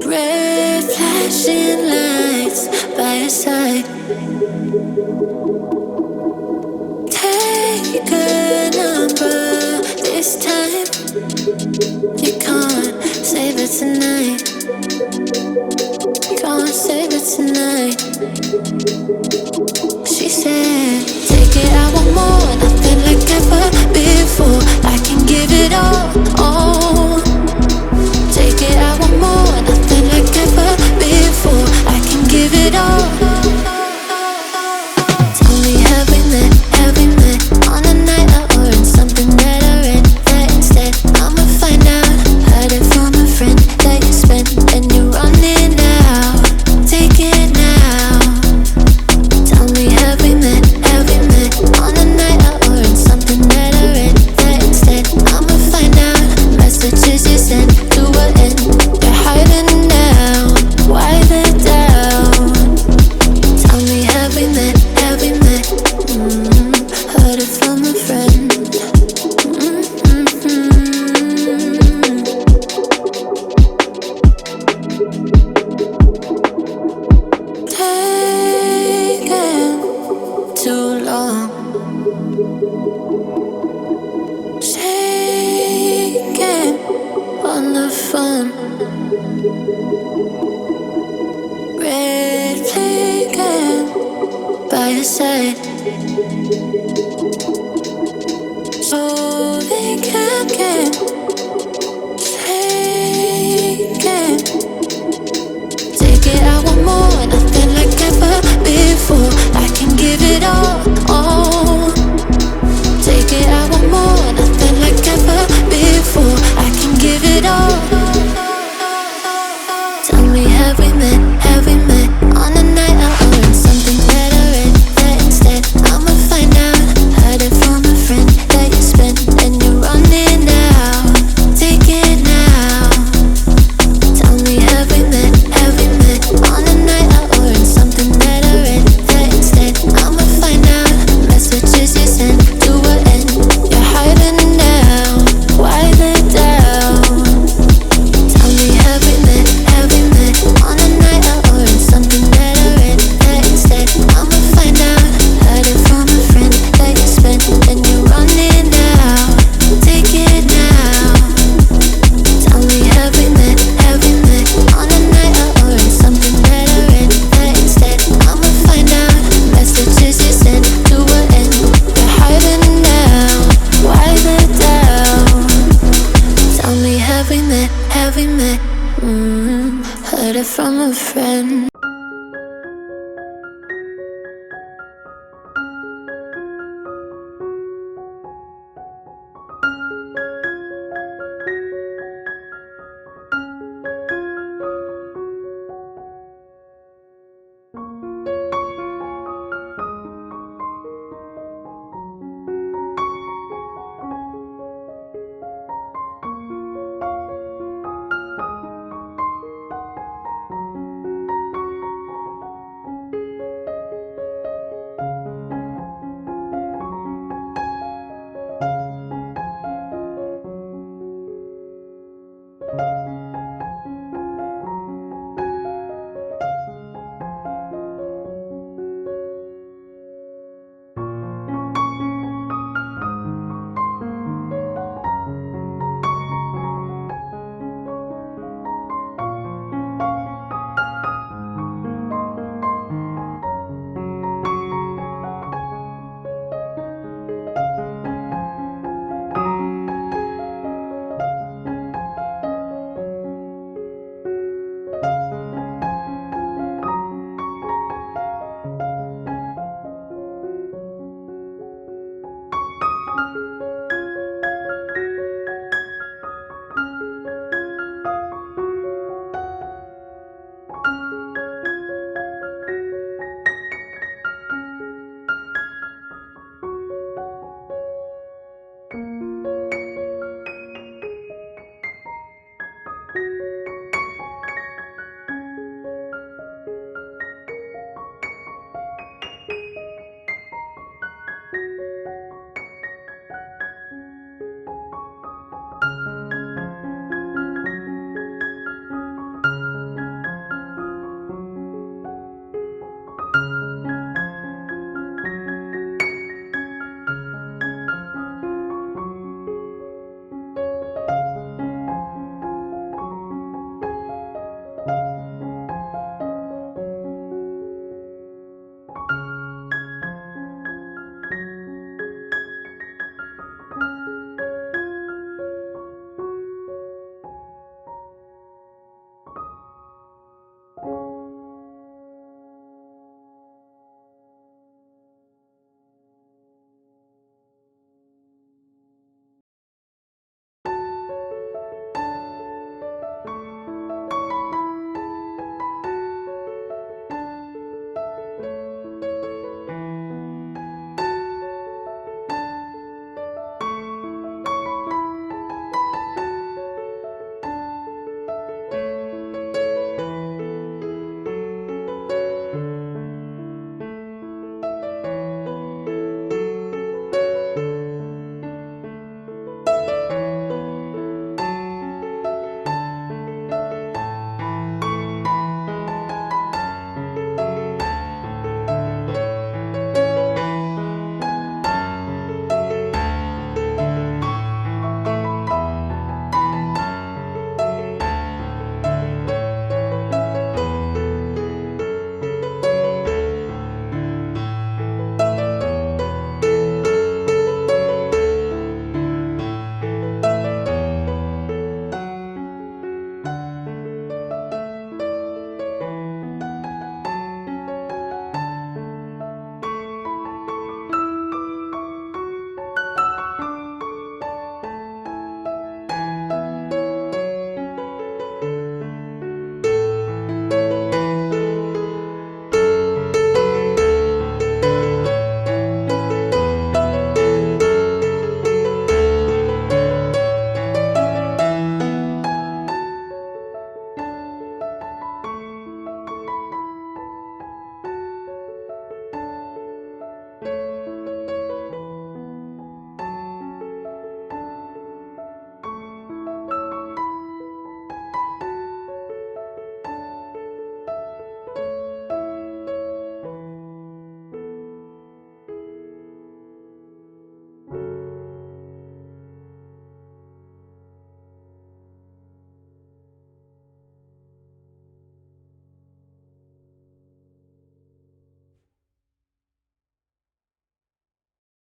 Red flashing lights by your side. Take a number this time. You can't save it tonight. Can't save it tonight. She said, take it, I want more. Nothing like ever before. I can give it all. Take it, I want more. Nothing like ever before. I can give it all. Tell me, have we met? Have we met on a night out or in something that I read? That instead, I'ma find out. Heard it from a friend that you spent and you're running out. Take it now. Tell me, have we met? Have we met on a night out or in something that I read? That instead, I'ma find out. Messages you sent to an end. They're hiding now. Why the doubt? Tell me, have we met? Have we met? Heard it from a friend. Taking too long. Shaking on the phone. Red flagging by your side. So they can't get taken. Take it, I want more. Nothing like ever before.